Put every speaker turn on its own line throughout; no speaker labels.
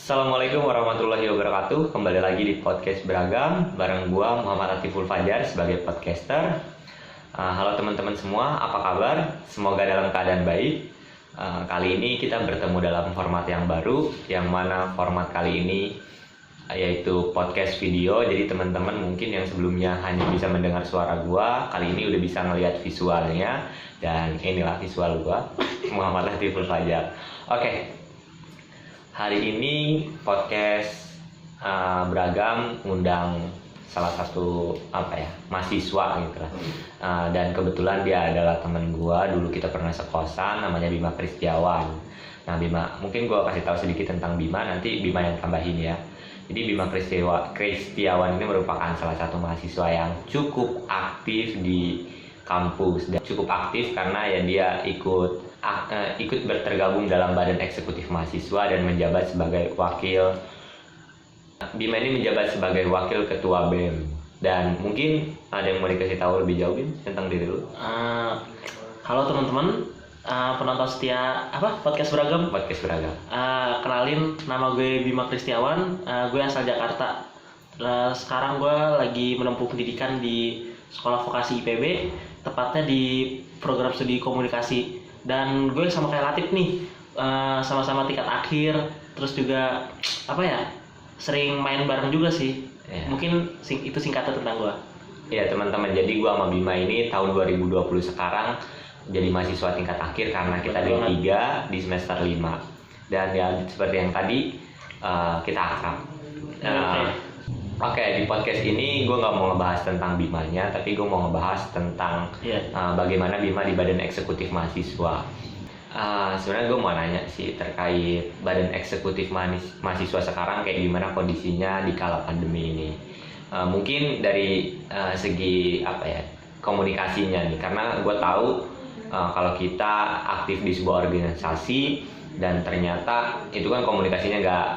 Assalamualaikum warahmatullahi wabarakatuh. Kembali lagi di podcast Beragam bareng gua Muhammad Atiful Fajar sebagai podcaster. Halo teman-teman semua, apa kabar? Semoga dalam keadaan baik. Kali ini kita bertemu dalam format yang baru, yang mana format kali ini yaitu podcast video. Jadi teman-teman mungkin yang sebelumnya hanya bisa mendengar suara gua, kali ini udah bisa ngelihat visualnya. Dan inilah visual gua, Muhammad Atiful Fajar. Oke. Hari ini podcast Beragam undang salah satu mahasiswa gitu lah. Dan kebetulan dia adalah teman gua, dulu kita pernah sekosan, namanya Bima Kristiawan. Nah Bima, mungkin gua kasih tahu sedikit tentang Bima, nanti Bima yang tambahin ya. Jadi Bima Kristiawan ini merupakan salah satu mahasiswa yang cukup aktif di kampus, dan cukup aktif karena ya dia ikut bertergabung dalam badan eksekutif mahasiswa dan menjabat sebagai wakil. Bima ini menjabat sebagai wakil ketua BEM. Dan mungkin ada yang mau dikasih tahu lebih jauh Bim tentang diri lu?
Halo teman-teman, penonton setia podcast Beragam. Kenalin, nama gue Bima Kristiawan, gue asal Jakarta. Sekarang gue lagi menempuh pendidikan di Sekolah Vokasi IPB, tepatnya di program studi komunikasi. Dan gue sama kayak Latif nih, sama-sama tingkat akhir, terus juga sering main bareng juga sih. Mungkin itu singkatnya tentang gue.
Ya teman-teman, jadi gue sama Bima ini tahun 2020 sekarang jadi mahasiswa tingkat akhir karena kita D3 di semester 5. Dan ya seperti yang tadi kita akrab. Oke, di podcast ini gue nggak mau ngebahas tentang Bimanya, tapi gue mau ngebahas tentang bagaimana Bima di badan eksekutif mahasiswa. Sebenarnya gue mau nanya sih terkait badan eksekutif mahasiswa sekarang kayak gimana kondisinya di kala pandemi ini. Mungkin dari segi komunikasinya nih, karena gue tahu kalau kita aktif di sebuah organisasi dan ternyata itu kan komunikasinya nggak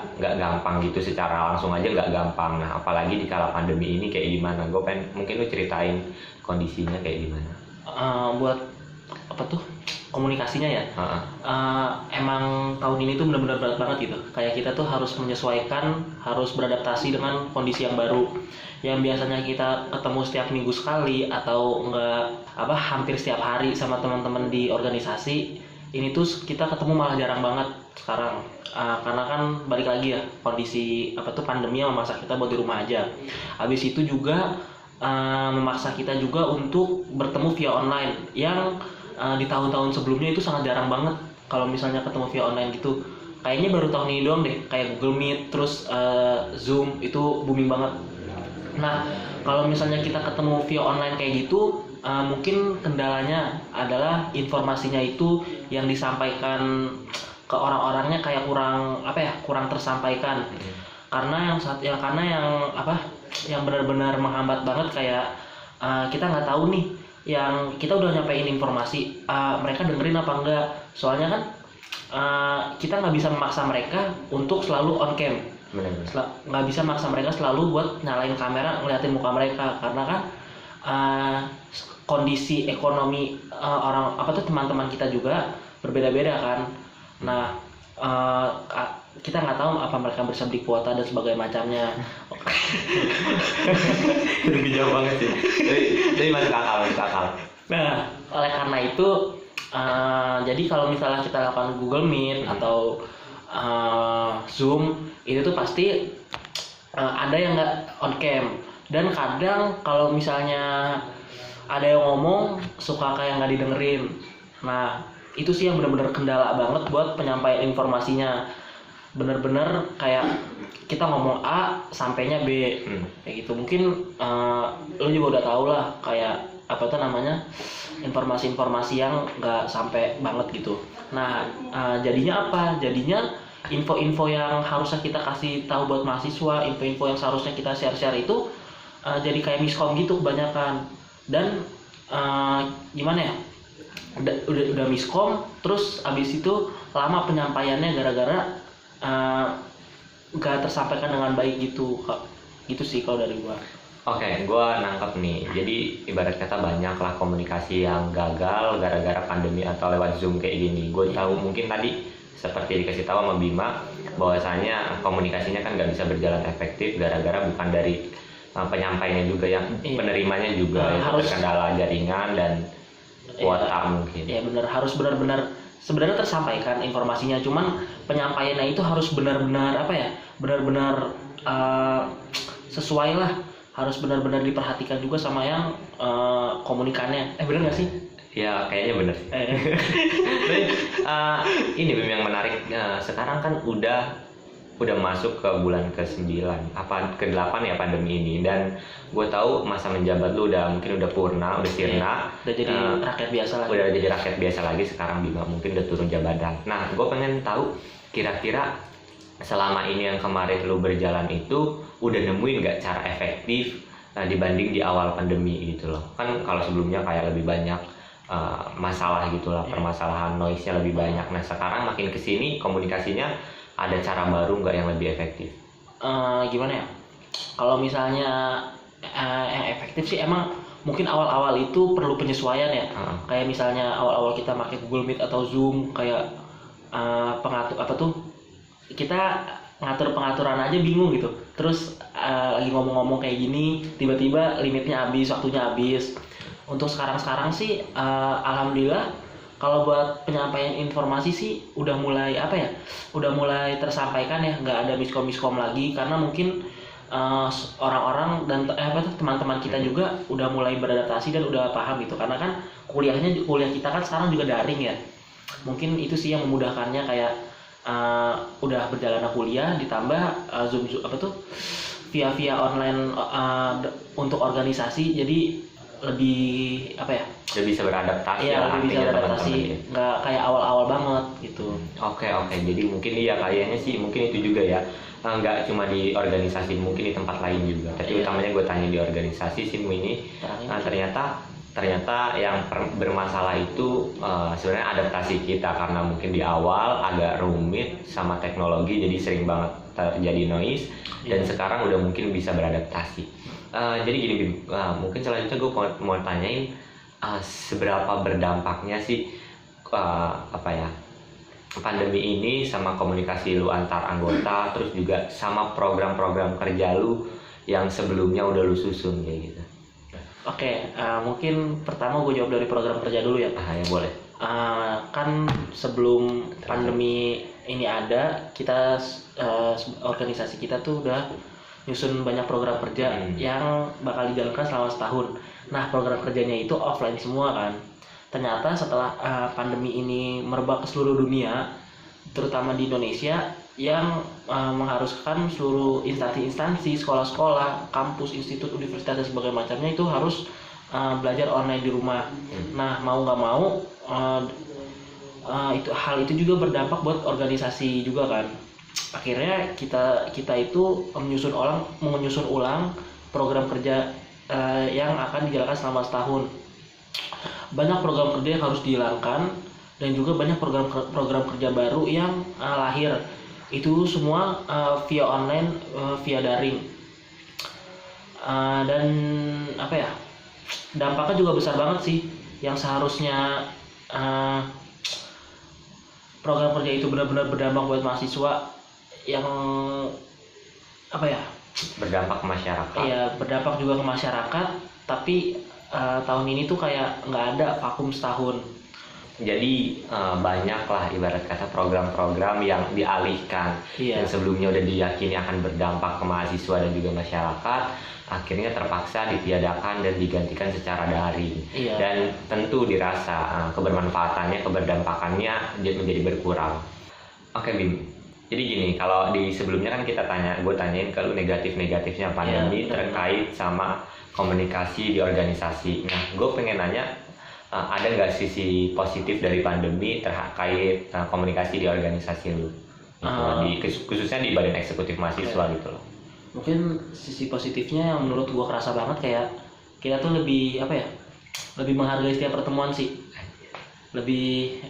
gampang gitu, secara langsung aja nggak gampang. Nah apalagi di kala pandemi ini kayak gimana? Gue pengen mungkin lu ceritain kondisinya kayak gimana.
Buat komunikasinya ya. Emang tahun ini tuh benar-benar berat banget gitu. Kayak kita tuh harus menyesuaikan, harus beradaptasi dengan kondisi yang baru. Yang biasanya kita ketemu setiap minggu sekali atau hampir setiap hari sama teman-teman di organisasi, ini tuh kita ketemu malah jarang banget sekarang. Karena kan balik lagi ya, kondisi pandemi yang memaksa kita buat di rumah aja. Habis itu juga memaksa kita juga untuk bertemu via online, yang di tahun-tahun sebelumnya itu sangat jarang banget kalau misalnya ketemu via online gitu. Kayaknya baru tahun ini doang deh, kayak Google Meet, terus Zoom itu booming banget. Nah, kalau misalnya kita ketemu via online kayak gitu, mungkin kendalanya adalah informasinya itu yang disampaikan ke orang-orangnya kayak kurang tersampaikan. Karena yang benar-benar menghambat banget kayak kita nggak tahu nih, yang kita udah nyampein informasi, mereka dengerin apa enggak. Soalnya kan kita nggak bisa memaksa mereka untuk selalu on cam. Nggak bisa maksa mereka selalu buat nyalain kamera ngeliatin muka mereka, karena kan kondisi ekonomi teman-teman kita juga berbeda-beda kan. Nah kita nggak tahu apa mereka bisa beli kuota dan sebagainya macamnya.
Itu jauh banget sih. Jadi masuk akal.
Nah oleh karena itu jadi kalau misalnya kita lakukan Google Meet atau Zoom, itu tuh pasti ada yang nggak on cam. Dan kadang kalau misalnya ada yang ngomong suka kayak nggak didengerin. Nah itu sih yang benar-benar kendala banget buat penyampaian informasinya. Bener-bener kayak kita ngomong A sampainya B kayak gitu. Mungkin lo juga udah tau lah kayak informasi-informasi yang nggak sampai banget gitu. Nah jadinya jadinya info-info yang harusnya kita kasih tahu buat mahasiswa, info-info yang seharusnya kita share-share itu jadi kayak miskom gitu kebanyakan. Dan gimana ya, udah miskom, terus abis itu lama penyampaiannya gara-gara gak tersampaikan dengan baik gitu sih kalau dari gua.
Oke, gua nangkep nih. Jadi ibarat kata banyak lah komunikasi yang gagal gara-gara pandemi atau lewat Zoom kayak gini. Gue tahu mungkin tadi seperti dikasih tahu sama Bima bahwasanya komunikasinya kan nggak bisa berjalan efektif gara-gara bukan dari penyampainya juga yang penerimanya juga
harus
terkendala jaringan dan kuota mungkin.
Ya benar, harus benar-benar sebenarnya tersampaikan informasinya, cuman penyampaiannya itu harus benar-benar benar-benar sesuai lah, harus benar-benar diperhatikan juga sama yang komunikannya. Benar nggak sih?
Ya kayaknya bener. Ini Bim yang menarik, sekarang kan udah masuk ke bulan ke-9 apa ke-8 ya pandemi ini, dan gue tahu masa menjabat lu mungkin udah purna, udah sirna,
udah jadi rakyat biasa lagi.
Udah jadi rakyat biasa lagi sekarang Bima, mungkin udah turun jabatan. Nah, gue pengen tahu kira-kira selama ini yang kemarin lu berjalan itu udah nemuin nggak cara efektif dibanding di awal pandemi gitu loh. Kan kalau sebelumnya kayak lebih banyak masalah gitulah, permasalahan noise-nya lebih banyak. Nah, sekarang makin kesini komunikasinya ada cara baru nggak yang lebih efektif?
Gimana ya? Kalau misalnya yang efektif sih emang mungkin awal-awal itu perlu penyesuaian ya. Kayak misalnya awal-awal kita pakai Google Meet atau Zoom, kayak pengatur kita ngatur pengaturan aja bingung gitu. Terus lagi ngomong-ngomong kayak gini, tiba-tiba limitnya habis, waktunya habis. Untuk sekarang sih alhamdulillah kalau buat penyampaian informasi sih udah mulai tersampaikan ya, nggak ada miskom lagi, karena mungkin orang-orang dan teman-teman kita juga udah mulai beradaptasi dan udah paham gitu, karena kan kuliah kita kan sekarang juga daring ya. Mungkin itu sih yang memudahkannya, kayak udah berjalan kuliah ditambah Zoom via online untuk organisasi, jadi lebih
udah bisa beradaptasi
lebih bisa beradaptasi, nggak kayak awal-awal banget gitu.
Oke, jadi mungkin kayaknya sih mungkin itu juga ya, nggak cuma di organisasi, mungkin di tempat lain juga, tapi utamanya gue tanya di organisasi SIMU ini. Ternyata yang bermasalah itu sebenarnya adaptasi kita, karena mungkin di awal agak rumit sama teknologi, jadi sering banget terjadi noise, dan sekarang udah mungkin bisa beradaptasi. Jadi gini Bim, mungkin selanjutnya gue mau tanyain seberapa berdampaknya sih pandemi ini sama komunikasi lu antar anggota, terus juga sama program-program kerja lu yang sebelumnya udah lu susun kayak gitu.
Oke, mungkin pertama gue jawab dari program kerja dulu ya.
Ya boleh.
Kan sebelum pandemi ini ada, kita organisasi kita tuh udah nyusun banyak program kerja yang bakal dijalankan selama setahun. Nah, program kerjanya itu offline semua kan. Ternyata setelah pandemi ini merebak ke seluruh dunia, terutama di Indonesia, yang mengharuskan seluruh instansi, sekolah-sekolah, kampus, institut, universitas dan sebagainya macamnya itu harus belajar online di rumah. Nah, mau nggak mau hal itu juga berdampak buat organisasi juga kan. Akhirnya kita itu menyusun ulang program kerja yang akan dijalankan selama setahun. Banyak program kerja yang harus dihilangkan, dan juga banyak program kerja baru yang lahir. Itu semua via online, via daring. Dan dampaknya juga besar banget sih. Yang seharusnya program kerja itu benar-benar berdampak buat mahasiswa, yang
berdampak ke masyarakat.
Iya, berdampak juga ke masyarakat, tapi tahun ini tuh kayak nggak ada, vakum setahun.
Jadi banyaklah ibarat kata program-program yang dialihkan, yang sebelumnya udah diyakini akan berdampak ke mahasiswa dan juga masyarakat, akhirnya terpaksa ditiadakan dan digantikan secara daring. Dan tentu dirasa kebermanfaatannya, keberdampakannya menjadi berkurang. Oke Bim, jadi gini, kalau di sebelumnya kan gue tanyain kalau negatif-negatifnya pandemi terkait sama komunikasi di organisasi. Nah, gue pengen nanya, ada nggak sisi positif dari pandemi terkait komunikasi di organisasi lu? Khususnya di badan eksekutif mahasiswa gitu loh.
Mungkin sisi positifnya yang menurut gue kerasa banget, kayak kita tuh lebih lebih menghargai setiap pertemuan sih. Lebih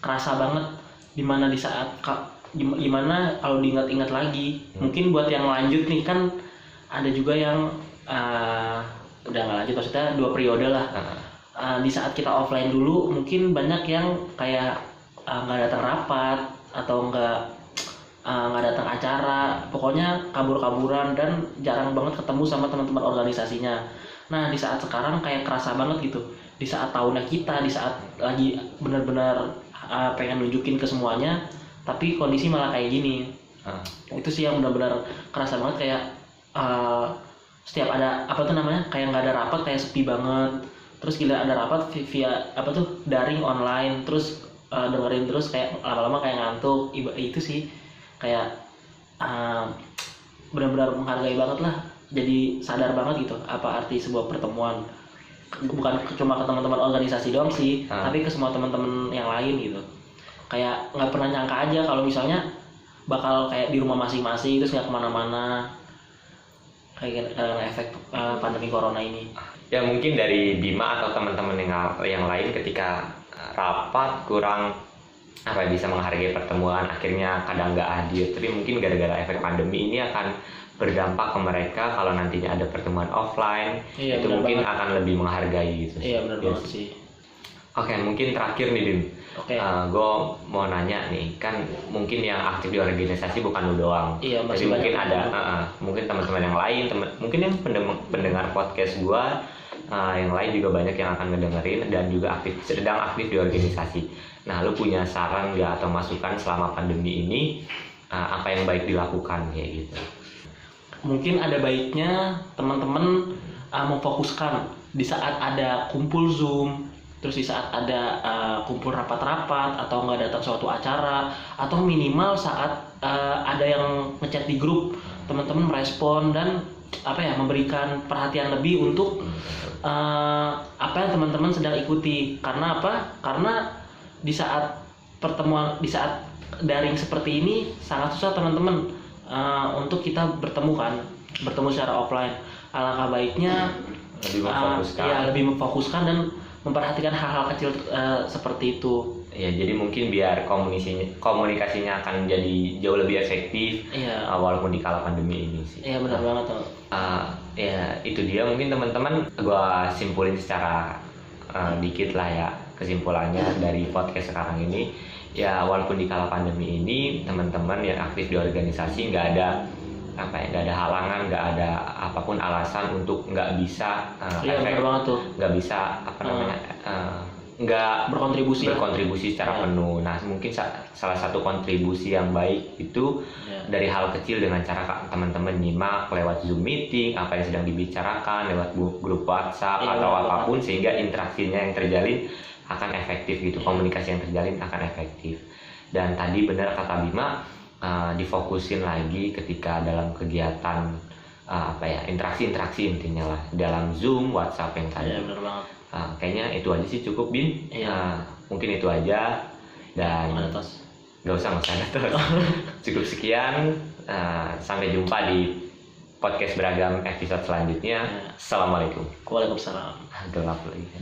kerasa banget dimana di saat gimana kalau diingat-ingat lagi. Mungkin buat yang lanjut nih, kan ada juga yang udah nggak lanjut, maksudnya 2 periode lah. Di saat kita offline dulu mungkin banyak yang kayak nggak datang rapat atau nggak datang acara, pokoknya kabur-kaburan dan jarang banget ketemu sama teman-teman organisasinya. Nah di saat sekarang kayak kerasa banget gitu, di saat tahunnya kita, di saat lagi benar-benar pengen nunjukin ke semuanya, tapi kondisi malah kayak gini. Itu sih yang benar-benar kerasa banget, kayak setiap ada apa tuh namanya, kayak nggak ada rapat kayak sepi banget. Terus gila ada rapat via apa tuh daring online, terus dengerin terus kayak lama-lama kayak ngantuk. Itu sih kayak benar-benar menghargai banget lah, jadi sadar banget gitu apa arti sebuah pertemuan, bukan cuma ke teman-teman organisasi doang sih, tapi ke semua teman-teman yang lain gitu. Kayak nggak pernah nyangka aja kalau misalnya bakal kayak di rumah masing-masing terus nggak kemana-mana kayak efek pandemi corona ini.
Ya mungkin dari Bima atau teman-teman yang lain ketika rapat kurang bisa menghargai pertemuan, akhirnya kadang nggak hadir. Tapi mungkin gara-gara efek pandemi ini akan berdampak ke mereka kalau nantinya ada pertemuan offline, itu mungkin banget. Akan lebih menghargai gitu.
Iya benar banget sih.
Oke, mungkin terakhir nih Bim. Gue mau nanya nih, kan mungkin yang aktif di organisasi bukan lu doang.
Iya,
tapi mungkin ada mungkin teman-teman yang lain, mungkin yang pendengar podcast gue yang lain juga banyak yang akan ngedengerin dan juga sedang aktif di organisasi. Nah, lu punya saran nggak atau masukan selama pandemi ini apa yang baik dilakukan kayak gitu?
Mungkin ada baiknya teman-teman memfokuskan di saat ada kumpul Zoom, terus di saat ada kumpul rapat-rapat atau nggak datang suatu acara, atau minimal saat ada yang ngechat di grup, teman-teman merespon dan memberikan perhatian lebih untuk apa yang teman-teman sedang ikuti. Karena apa? Karena di saat pertemuan, di saat daring seperti ini sangat susah teman-teman untuk kita bertemu secara offline. Alangkah baiknya lebih memfokuskan dan memperhatikan hal-hal kecil seperti itu.
Ya, jadi mungkin biar komunikasinya akan jadi jauh lebih efektif walaupun di kala pandemi ini sih.
Iya benar banget tuh.
Ya itu dia mungkin teman-teman, gua simpulin secara dikit lah ya kesimpulannya dari podcast sekarang ini. Ya walaupun di kala pandemi ini teman-teman yang aktif di organisasi nggak ada halangan, nggak ada apapun alasan untuk nggak bisa nggak bisa nggak berkontribusi secara penuh. Nah mungkin salah satu kontribusi yang baik itu dari hal kecil, dengan cara teman-teman nyimak lewat Zoom meeting apa yang sedang dibicarakan lewat grup WhatsApp atau apapun, sehingga interaksinya yang terjalin akan efektif gitu, komunikasi yang terjalin akan efektif. Dan tadi benar kata Bima, difokusin lagi ketika dalam kegiatan interaksi intinya lah dalam Zoom, WhatsApp yang tadi.
Iya benar banget.
Kayaknya itu aja sih cukup Bim. Mungkin itu aja dan nggak usah cukup sekian. Sampai jumpa di podcast beragam episode selanjutnya. Assalamualaikum.
Waalaikumsalam.
Gelap lagi.